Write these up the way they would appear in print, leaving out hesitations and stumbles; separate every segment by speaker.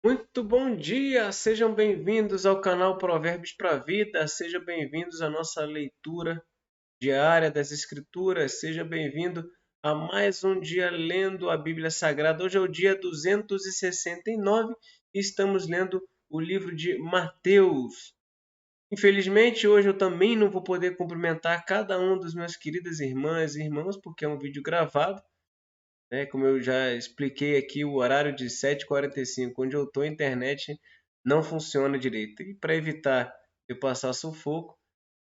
Speaker 1: Muito bom dia, sejam bem-vindos ao canal Provérbios para a Vida, sejam bem-vindos à nossa leitura diária das Escrituras, seja bem-vindo a mais um dia lendo a Bíblia Sagrada. Hoje é o dia 269 e estamos lendo o livro de Mateus. Infelizmente, hoje eu também não vou poder cumprimentar cada um dos meus queridas irmãs e irmãos, porque é um vídeo gravado, né? Como eu já expliquei aqui, o horário de 7h45, onde eu estou, a internet não funciona direito. E para evitar eu passar sufoco,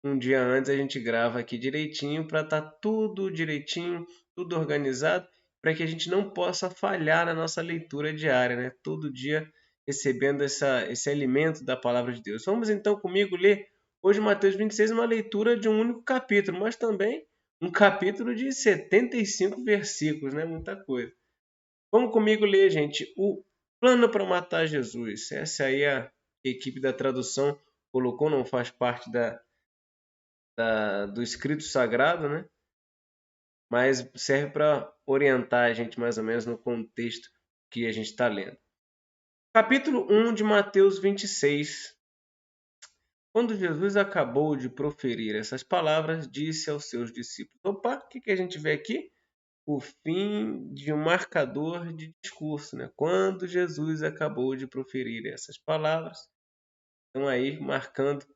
Speaker 1: um dia antes a gente grava aqui direitinho para estar tudo direitinho, tudo organizado, para que a gente não possa falhar na nossa leitura diária, né? Todo dia recebendo esse alimento da palavra de Deus. Vamos então comigo ler hoje Mateus 26, uma leitura de um único capítulo, mas também um capítulo de 75 versículos, né? Muita coisa. Vamos comigo ler, gente, o plano para matar Jesus. Essa aí a equipe da tradução colocou, não faz parte do escrito sagrado, né? Mas serve para orientar a gente mais ou menos no contexto que a gente está lendo. Capítulo 1 de Mateus 26. Quando Jesus acabou de proferir essas palavras, disse aos seus discípulos: Opa, o que a gente vê aqui? O fim de um marcador de discurso, né? Quando Jesus acabou de proferir essas palavras, estão aí marcando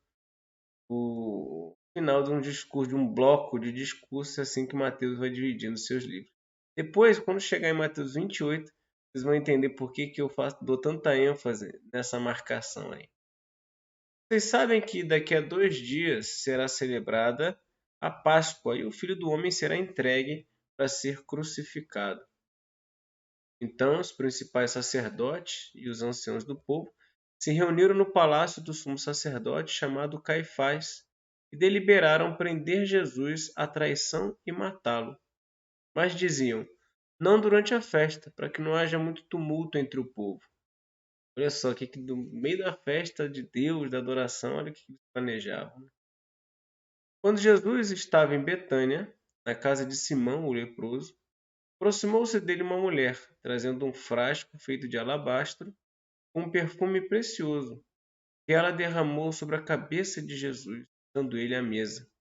Speaker 1: o final de um discurso, de um bloco de discurso, assim que Mateus vai dividindo seus livros. Depois, quando chegar em Mateus 28, vocês vão entender por que eu dou tanta ênfase nessa marcação aí. Vocês sabem que daqui a 2 dias será celebrada a Páscoa e o Filho do Homem será entregue para ser crucificado. Então os principais sacerdotes e os anciãos do povo se reuniram no palácio do sumo sacerdote chamado Caifás e deliberaram prender Jesus à traição e matá-lo. Mas diziam: não durante a festa, para que não haja muito tumulto entre o povo. Olha só, que no meio da festa de Deus, da adoração, olha o que eles planejavam. Quando Jesus estava em Betânia, na casa de Simão, o leproso, aproximou-se dele uma mulher, trazendo um frasco feito de alabastro com um perfume precioso, que ela derramou sobre a cabeça de Jesus, dando ele à mesa.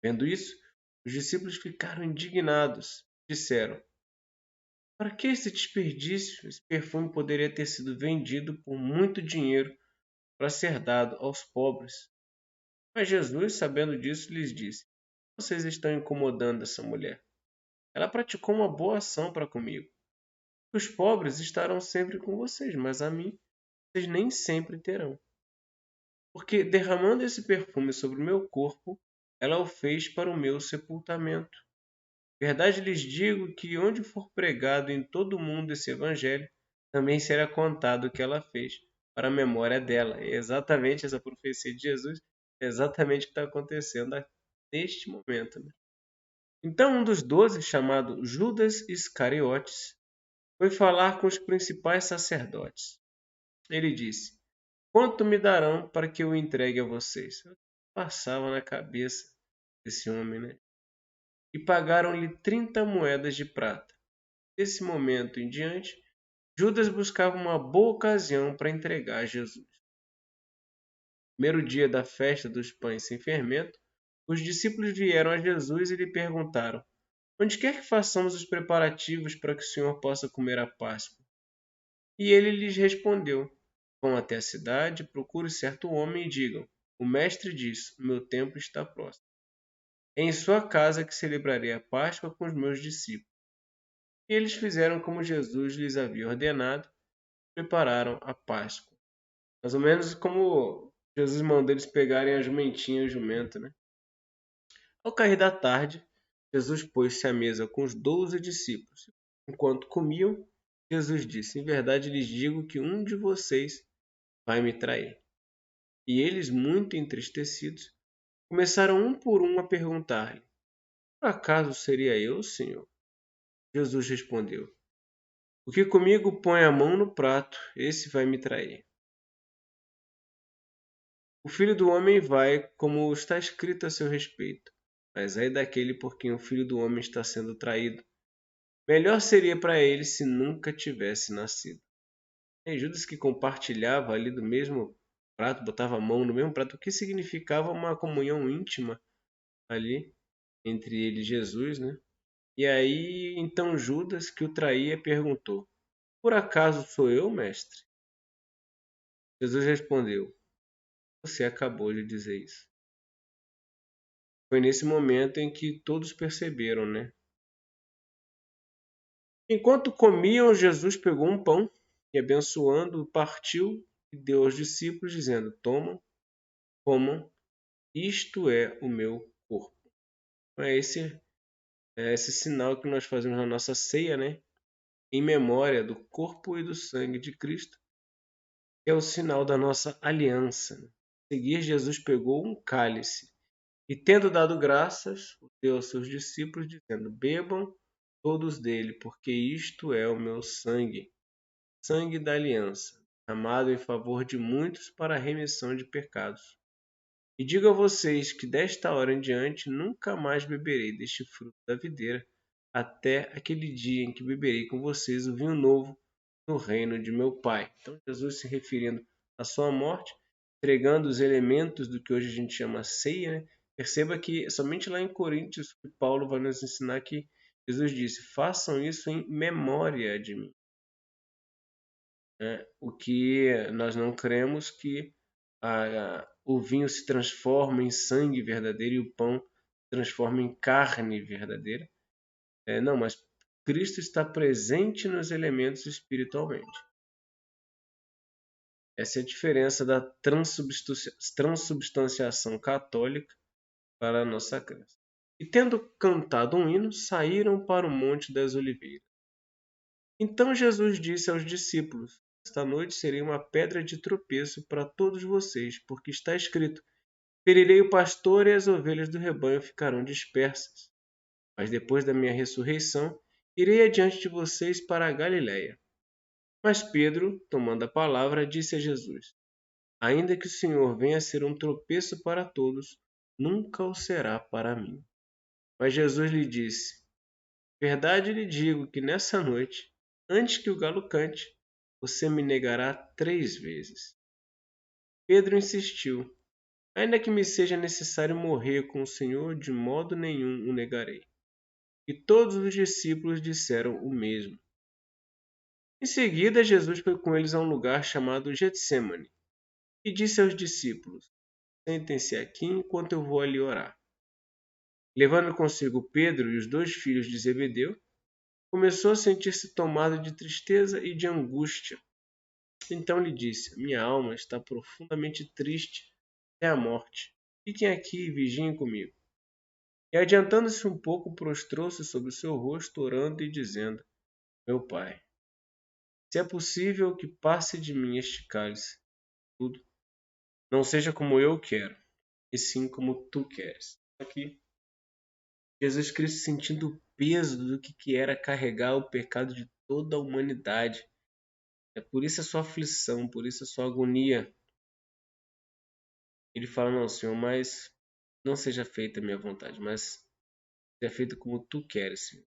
Speaker 1: Vendo isso, os discípulos ficaram indignados. Disseram: para que esse desperdício? Esse perfume poderia ter sido vendido por muito dinheiro para ser dado aos pobres. Mas Jesus, sabendo disso, lhes disse: vocês estão incomodando essa mulher. Ela praticou uma boa ação para comigo. Os pobres estarão sempre com vocês, mas a mim vocês nem sempre terão. Porque derramando esse perfume sobre o meu corpo, ela o fez para o meu sepultamento. Verdade lhes digo que onde for pregado em todo o mundo esse evangelho, também será contado o que ela fez, para a memória dela. E exatamente essa profecia de Jesus, é exatamente o que está acontecendo neste momento. Né? Então um dos 12, chamado Judas Iscariotes, foi falar com os principais sacerdotes. Ele disse: quanto me darão para que eu o entregue a vocês? Passava na cabeça desse homem, né? E pagaram-lhe 30 moedas de prata. Desse momento em diante, Judas buscava uma boa ocasião para entregar Jesus. No primeiro dia da festa dos pães sem fermento, os discípulos vieram a Jesus e lhe perguntaram: onde quer que façamos os preparativos para que o Senhor possa comer a Páscoa? E ele lhes respondeu: vão até a cidade, procure certo homem e digam: o mestre diz: o meu tempo está próximo. É em sua casa que celebrarei a Páscoa com os meus discípulos. E eles fizeram como Jesus lhes havia ordenado, prepararam a Páscoa. Mais ou menos como Jesus mandou eles pegarem a jumentinha e o jumento, né? Ao cair da tarde, Jesus pôs-se à mesa com os 12 discípulos. Enquanto comiam, Jesus disse: em verdade lhes digo que um de vocês vai me trair. E eles, muito entristecidos, começaram um por um a perguntar-lhe: por acaso seria eu, Senhor? Jesus respondeu: o que comigo põe a mão no prato, esse vai me trair. O Filho do Homem vai, como está escrito a seu respeito. Mas ai daquele por quem o Filho do Homem está sendo traído. Melhor seria para ele se nunca tivesse nascido. E Judas que compartilhava ali do mesmo prato, botava a mão no mesmo prato, o que significava uma comunhão íntima ali entre ele e Jesus, né? E aí, então Judas, que o traía, perguntou: Por acaso sou eu, mestre? Jesus respondeu: Você acabou de dizer isso. Foi nesse momento em que todos perceberam, né? Enquanto comiam, Jesus pegou um pão e, abençoando, partiu e deu aos discípulos, dizendo: Tomam, comam, isto é o meu corpo. Esse sinal que nós fazemos na nossa ceia, né? Em memória do corpo e do sangue de Cristo, é o sinal da nossa aliança. A seguir, Jesus pegou um cálice e, tendo dado graças, o deu aos seus discípulos, dizendo: Bebam todos dele, porque isto é o meu sangue, sangue da aliança, amado em favor de muitos para a remissão de pecados. E digo a vocês que desta hora em diante nunca mais beberei deste fruto da videira, até aquele dia em que beberei com vocês o vinho novo no reino de meu Pai. Então, Jesus se referindo à sua morte, entregando os elementos do que hoje a gente chama ceia, né? Perceba que somente lá em Coríntios que Paulo vai nos ensinar que Jesus disse: façam isso em memória de mim. O que nós não cremos que o vinho se transforma em sangue verdadeiro e o pão se transforma em carne verdadeira. Não, mas Cristo está presente nos elementos espiritualmente. Essa é a diferença da transubstanciação católica para a nossa crença. E tendo cantado um hino, saíram para o Monte das Oliveiras. Então Jesus disse aos discípulos: Esta noite serei uma pedra de tropeço para todos vocês, porque está escrito: Ferirei o pastor e as ovelhas do rebanho ficarão dispersas. Mas depois da minha ressurreição, irei adiante de vocês para a Galiléia. Mas Pedro, tomando a palavra, disse a Jesus: Ainda que o Senhor venha a ser um tropeço para todos, nunca o será para mim. Mas Jesus lhe disse: Verdade lhe digo que nessa noite, antes que o galo cante, você me negará 3 vezes. Pedro insistiu: Ainda que me seja necessário morrer com o Senhor, de modo nenhum o negarei. E todos os discípulos disseram o mesmo. Em seguida, Jesus foi com eles a um lugar chamado Getsêmani e disse aos discípulos: Sentem-se aqui enquanto eu vou ali orar. Levando consigo Pedro e os 2 filhos de Zebedeu, começou a sentir-se tomado de tristeza e de angústia. Então lhe disse: Minha alma está profundamente triste até a morte. Fiquem aqui e vigiem comigo. E adiantando-se um pouco, prostrou-se sobre o seu rosto, orando e dizendo: Meu Pai, se é possível que passe de mim este cálice, tudo, não seja como eu quero, e sim como tu queres. Aqui, Jesus Cristo sentindo o peso do que era carregar o pecado de toda a humanidade. É por isso a sua aflição, por isso a sua agonia. Ele fala: Não, Senhor, mas não seja feita a minha vontade, mas seja feita como tu queres, Senhor.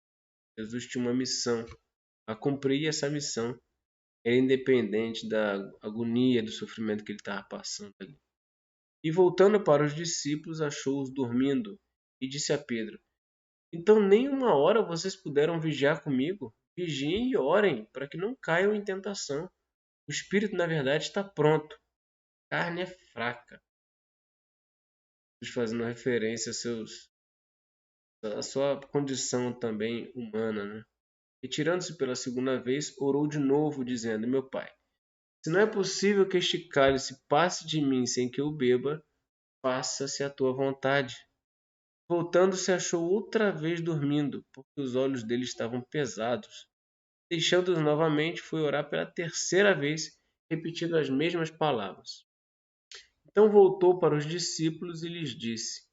Speaker 1: Jesus tinha uma missão a cumprir, e essa missão era independente da agonia, do sofrimento que ele estava passando ali. E voltando para os discípulos, achou-os dormindo e disse a Pedro: Então nem uma hora vocês puderam vigiar comigo? Vigiem e orem, para que não caiam em tentação. O espírito, na verdade, está pronto. A carne é fraca. Fazendo referência à sua condição também humana, né? Retirando-se pela segunda vez, orou de novo, dizendo: Meu Pai, se não é possível que este cálice passe de mim sem que eu beba, faça-se a tua vontade. Voltando-se, achou outra vez dormindo, porque os olhos dele estavam pesados. Deixando-os novamente, foi orar pela terceira vez, repetindo as mesmas palavras. Então voltou para os discípulos e lhes disse: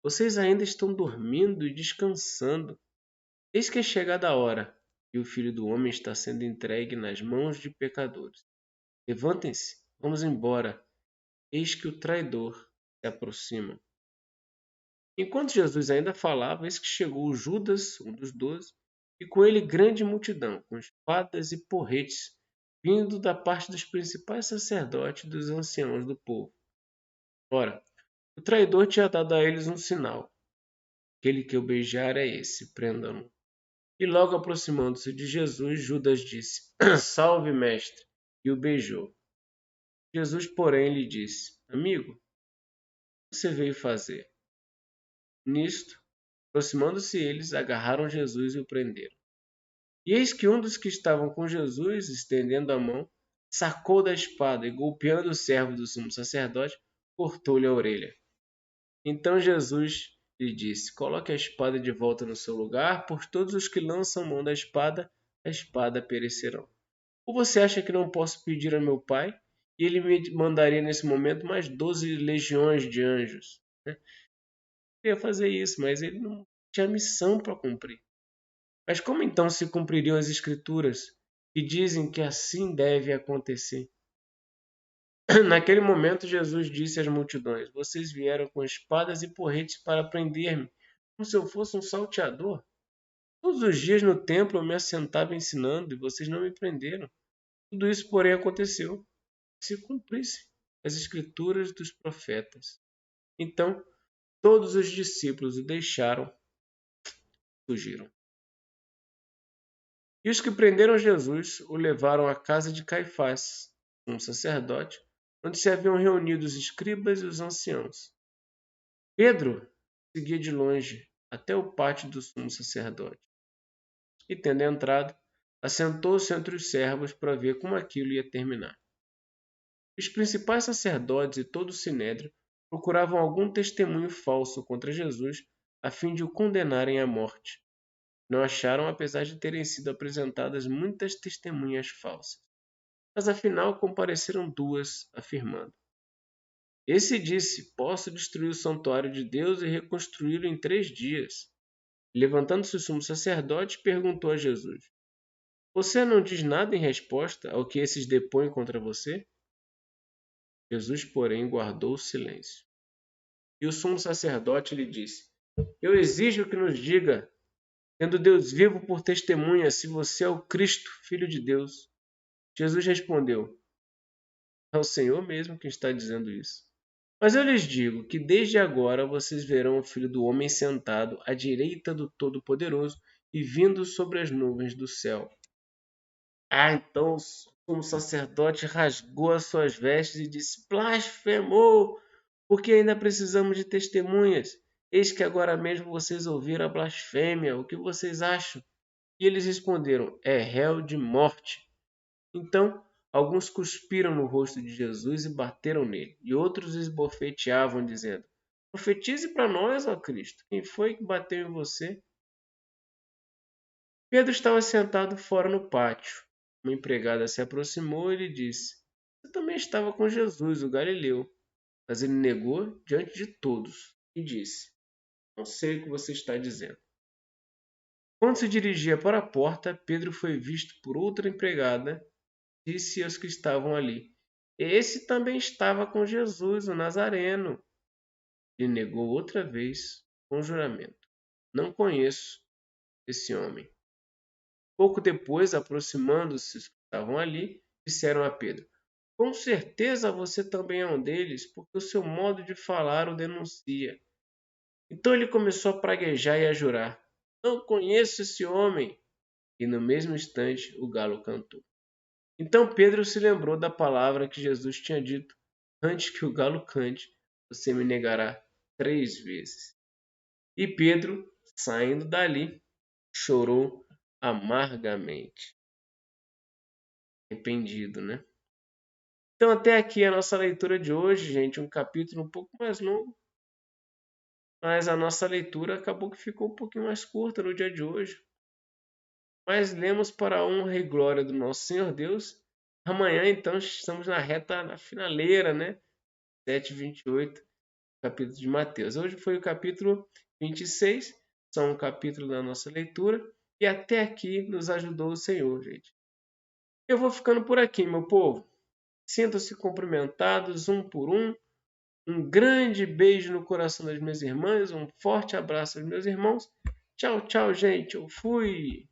Speaker 1: Vocês ainda estão dormindo e descansando. Eis que é chegada a hora, e o Filho do Homem está sendo entregue nas mãos de pecadores. Levantem-se, vamos embora. Eis que o traidor se aproxima. Enquanto Jesus ainda falava, eis que chegou Judas, um dos 12, e com ele grande multidão, com espadas e porretes, vindo da parte dos principais sacerdotes e dos anciãos do povo. Ora, o traidor tinha dado a eles um sinal. Aquele que o beijar é esse, prendam-no. E logo aproximando-se de Jesus, Judas disse: Salve, mestre! E o beijou. Jesus, porém, lhe disse: Amigo, o que você veio fazer? Nisto, aproximando-se eles, agarraram Jesus e o prenderam. E eis que um dos que estavam com Jesus, estendendo a mão, sacou da espada e, golpeando o servo do sumo sacerdote, cortou-lhe a orelha. Então Jesus lhe disse: Coloque a espada de volta no seu lugar, pois todos os que lançam mão da espada, a espada perecerão. Ou você acha que não posso pedir a meu Pai, e ele me mandaria nesse momento mais 12 legiões de anjos? Ele ia fazer isso, mas ele não tinha missão para cumprir. Mas como então se cumpririam as Escrituras, que dizem que assim deve acontecer? Naquele momento, Jesus disse às multidões: Vocês vieram com espadas e porretes para prender-me, como se eu fosse um salteador. Todos os dias no templo eu me assentava ensinando e vocês não me prenderam. Tudo isso, porém, aconteceu se cumprisse as Escrituras dos profetas. Então, todos os discípulos o deixaram, fugiram. E os que prenderam Jesus o levaram à casa de Caifás, um sacerdote, onde se haviam reunido os escribas e os anciãos. Pedro seguia de longe até o pátio do sumo sacerdote. E, tendo entrado, assentou-se entre os servos para ver como aquilo ia terminar. Os principais sacerdotes e todo o sinédrio procuravam algum testemunho falso contra Jesus, a fim de o condenarem à morte. Não acharam, apesar de terem sido apresentadas muitas testemunhas falsas. Mas afinal compareceram duas, afirmando: Esse disse: Posso destruir o santuário de Deus e reconstruí-lo em 3 dias. Levantando-se o sumo sacerdote, perguntou a Jesus: Você não diz nada em resposta ao que esses depõem contra você? Jesus, porém, guardou silêncio. E o sumo sacerdote lhe disse: Eu exijo que nos diga, tendo Deus vivo por testemunha, se você é o Cristo, Filho de Deus. Jesus respondeu: É o Senhor mesmo quem está dizendo isso. Mas eu lhes digo que desde agora vocês verão o Filho do Homem sentado à direita do Todo-Poderoso e vindo sobre as nuvens do céu. Então o sumo sacerdote rasgou as suas vestes e disse: Blasfemou! Porque ainda precisamos de testemunhas. Eis que agora mesmo vocês ouviram a blasfêmia. O que vocês acham? E eles responderam: É réu de morte. Então alguns cuspiram no rosto de Jesus e bateram nele, e outros esbofeteavam, dizendo: Profetize para nós, ó Cristo. Quem foi que bateu em você? Pedro estava sentado fora no pátio. Uma empregada se aproximou e lhe disse: Você também estava com Jesus, o Galileu. Mas ele negou diante de todos e disse: Não sei o que você está dizendo. Quando se dirigia para a porta, Pedro foi visto por outra empregada. Disse aos que estavam ali: Esse também estava com Jesus, o Nazareno. E negou outra vez com juramento: Não conheço esse homem. Pouco depois, aproximando-se os que estavam ali, disseram a Pedro: Com certeza você também é um deles, porque o seu modo de falar o denuncia. Então ele começou a praguejar e a jurar: Não conheço esse homem. E no mesmo instante o galo cantou. Então Pedro se lembrou da palavra que Jesus tinha dito: Antes que o galo cante, você me negará 3 vezes. E Pedro, saindo dali, chorou amargamente. Arrependido, né? Então até aqui a nossa leitura de hoje, gente, um capítulo um pouco mais longo, mas a nossa leitura acabou que ficou um pouquinho mais curta no dia de hoje. Mas lemos para a honra e glória do nosso Senhor Deus. Amanhã, então, estamos na finaleira, né? 7:28, capítulo de Mateus. Hoje foi o capítulo 26, só um capítulo da nossa leitura. E até aqui nos ajudou o Senhor, gente. Eu vou ficando por aqui, meu povo. Sintam-se cumprimentados um por um. Um grande beijo no coração das minhas irmãs. Um forte abraço aos meus irmãos. Tchau, tchau, gente. Eu fui.